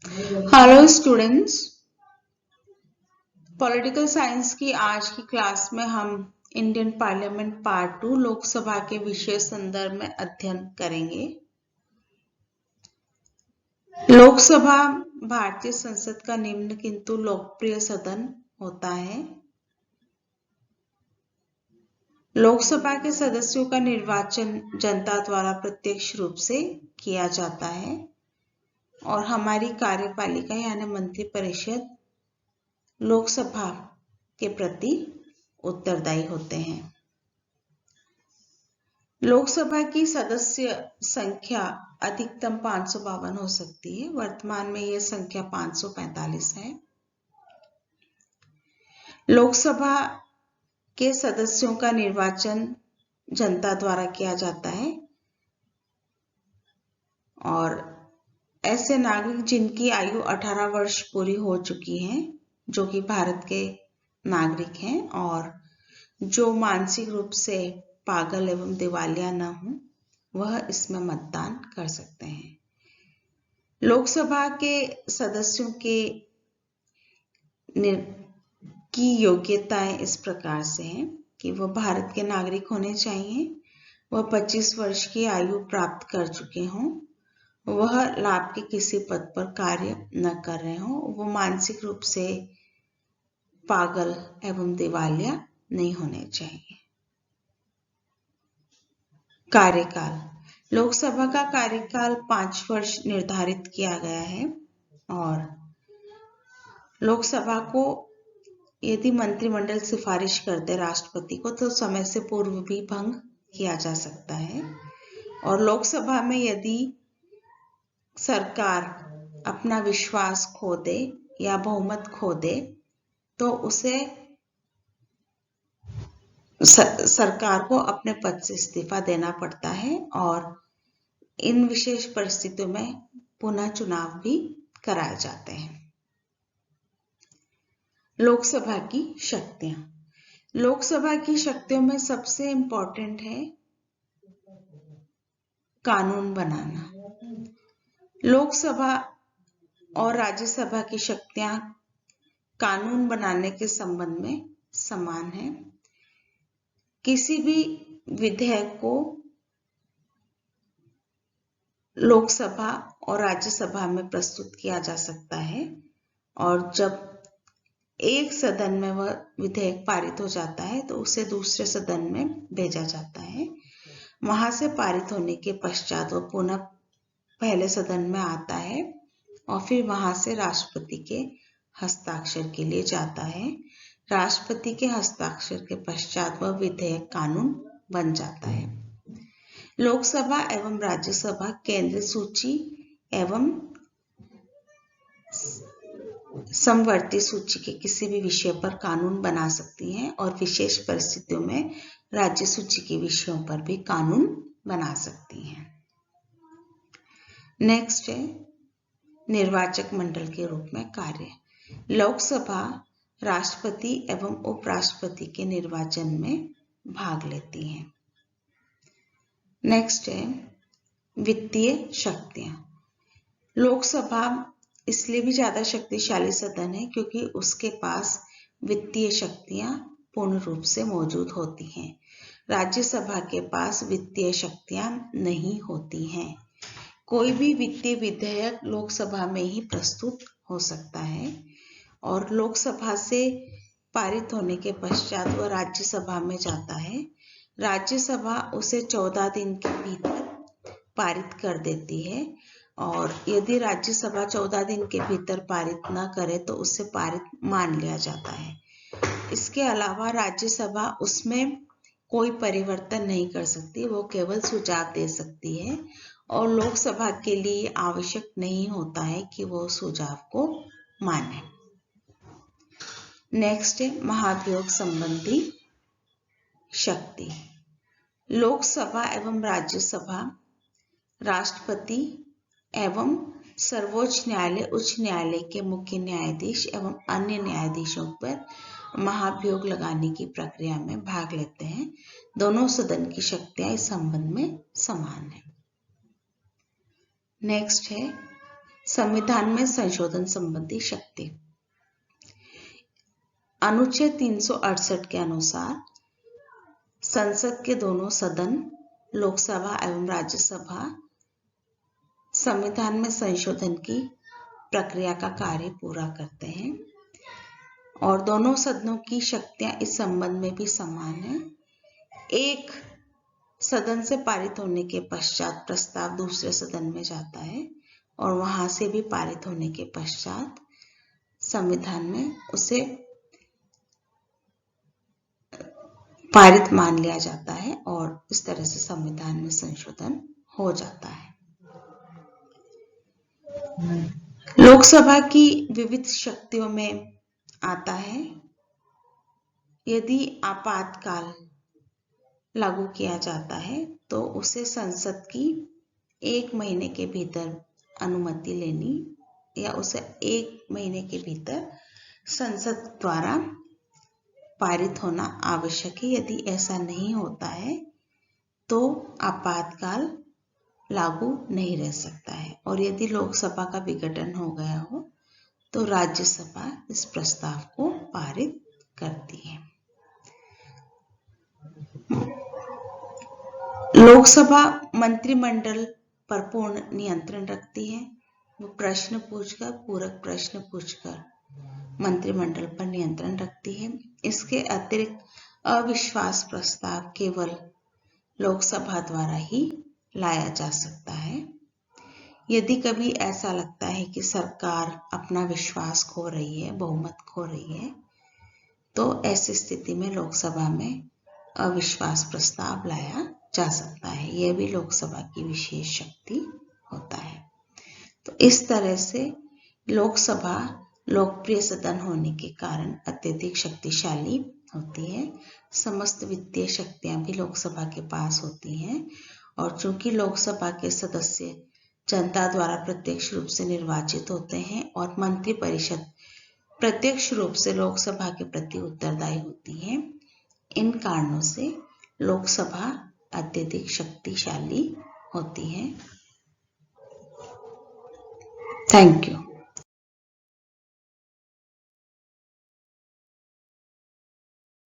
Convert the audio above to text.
Hello students, political science की आज की क्लास में हम इंडियन पार्लियामेंट पार्ट 2 लोकसभा के विशेष संदर्भ में अध्ययन करेंगे। लोकसभा भारतीय संसद का निम्न किंतु लोकप्रिय सदन होता है। लोकसभा के सदस्यों का निर्वाचन जनता द्वारा प्रत्यक्ष रूप से किया जाता है और हमारी कार्यपालिका यानी मंत्रिपरिषद लोकसभा के प्रति उत्तरदायी होते हैं। लोकसभा की सदस्य संख्या अधिकतम 552 हो सकती है। वर्तमान में यह संख्या 545 है। लोकसभा के सदस्यों का निर्वाचन जनता द्वारा किया जाता है और ऐसे नागरिक जिनकी आयु 18 वर्ष पूरी हो चुकी है, जो कि भारत के नागरिक हैं और जो मानसिक रूप से पागल एवं दिवालिया न हो, वह इसमें मतदान कर सकते हैं। लोकसभा के सदस्यों की योग्यताएं इस प्रकार से हैं कि वह भारत के नागरिक होने चाहिए, वह 25 वर्ष की आयु प्राप्त कर चुके हों, वह लाभ के किसी पद पर कार्य न कर रहे हों, वह मानसिक रूप से पागल एवं दिवालिया नहीं होने चाहिए। कार्यकाल, लोकसभा का कार्यकाल 5 वर्ष निर्धारित किया गया है और लोकसभा को यदि मंत्रिमंडल सिफारिश करते राष्ट्रपति को तो समय से पूर्व भी भंग किया जा सकता है और लोकसभा में यदि सरकार अपना विश्वास खो दे या बहुमत खो दे तो उसे सरकार को अपने पद से इस्तीफा देना पड़ता है और इन विशेष परिस्थितियों में पुनः चुनाव भी कराए जाते हैं। लोकसभा की शक्तियां, लोकसभा की शक्तियों में सबसे इंपॉर्टेंट है कानून बनाना। लोकसभा और राज्यसभा की शक्तियां कानून बनाने के संबंध में समान है। किसी भी विधेयक को लोकसभा और राज्यसभा में प्रस्तुत किया जा सकता है और जब एक सदन में वह विधेयक पारित हो जाता है तो उसे दूसरे सदन में भेजा जाता है। वहां से पारित होने के पश्चात वह पुनः पहले सदन में आता है और फिर वहां से राष्ट्रपति के हस्ताक्षर के लिए जाता है। राष्ट्रपति के हस्ताक्षर के पश्चात वह विधेयक कानून बन जाता है। लोकसभा एवं राज्यसभा केंद्रीय सूची एवं समवर्ती सूची के किसी भी विषय पर कानून बना सकती हैं और विशेष परिस्थितियों में राज्य सूची के विषयों पर भी कानून बना सकती हैं। नेक्स्ट है निर्वाचक मंडल के रूप में कार्य। लोकसभा राष्ट्रपति एवं उपराष्ट्रपति के निर्वाचन में भाग लेती है। नेक्स्ट है वित्तीय शक्तियां। लोकसभा इसलिए भी ज्यादा शक्तिशाली सदन है क्योंकि उसके पास वित्तीय शक्तियां पूर्ण रूप से मौजूद होती हैं। राज्यसभा के पास वित्तीय शक्तियां नहीं होती हैं। कोई भी वित्तीय विधेयक लोकसभा में ही प्रस्तुत हो सकता है और लोकसभा से पारित होने के पश्चात वह राज्यसभा में जाता है। राज्यसभा उसे 14 दिन के भीतर पारित कर देती है और यदि राज्यसभा 14 दिन के भीतर पारित न करे तो उसे पारित मान लिया जाता है। इसके अलावा राज्यसभा उसमें कोई परिवर्तन नहीं कर सकती, वो केवल सुझाव दे सकती है और लोकसभा के लिए आवश्यक नहीं होता है कि वो सुझाव को माने। नेक्स्ट है महाभियोग संबंधी शक्ति। लोकसभा एवं राज्यसभा राष्ट्रपति एवं सर्वोच्च न्यायालय, उच्च न्यायालय के मुख्य न्यायाधीश एवं अन्य न्यायाधीशों पर महाभियोग लगाने की प्रक्रिया में भाग लेते हैं। दोनों सदन की शक्तियां इस संबंध में समान है। नेक्स्ट है संविधान में संशोधन संबंधी शक्ति। अनुच्छेद 368 के अनुसार संसद के दोनों सदन, लोकसभा एवं राज्यसभा, संविधान में संशोधन की प्रक्रिया का कार्य पूरा करते हैं और दोनों सदनों की शक्तियां इस संबंध में भी समान है। एक सदन से पारित होने के पश्चात प्रस्ताव दूसरे सदन में जाता है और वहां से भी पारित होने के पश्चात संविधान में उसे पारित मान लिया जाता है और इस तरह से संविधान में संशोधन हो जाता है। लोकसभा की विविध शक्तियों में आता है, यदि आपातकाल लागू किया जाता है तो उसे संसद की 1 महीने के भीतर अनुमति लेनी या उसे 1 महीने के भीतर संसद द्वारा पारित होना आवश्यक है। यदि ऐसा नहीं होता है तो आपातकाल लागू नहीं रह सकता है और यदि लोकसभा का विघटन हो गया हो तो राज्यसभा इस प्रस्ताव को पारित करती है। लोकसभा मंत्रिमंडल पर पूर्ण नियंत्रण रखती है। वो प्रश्न पूछकर, पूरक प्रश्न पूछकर मंत्रिमंडल पर नियंत्रण रखती है। इसके अतिरिक्त अविश्वास प्रस्ताव केवल लोकसभा द्वारा ही लाया जा सकता है। यदि कभी ऐसा लगता है कि सरकार अपना विश्वास खो रही है, बहुमत खो रही है, तो ऐसी स्थिति में लोकसभा में अविश्वास प्रस्ताव लाया जा सकता है। यह भी लोकसभा की विशेष शक्ति होता है। तो इस तरह से लोकसभा लोकप्रिय सदन होने के कारण अत्यधिक शक्तिशाली होती है। समस्त वित्तीय शक्तियां भी लोकसभा के पास होती हैं और चूंकि लोकसभा के सदस्य जनता द्वारा प्रत्यक्ष रूप से निर्वाचित होते हैं और मंत्रिपरिषद प्रत्यक्ष रूप से लोकसभा के प्रति उत्तरदायी होती है, इन कारणों से लोकसभा अत्यधिक शक्तिशाली होती है। Thank you.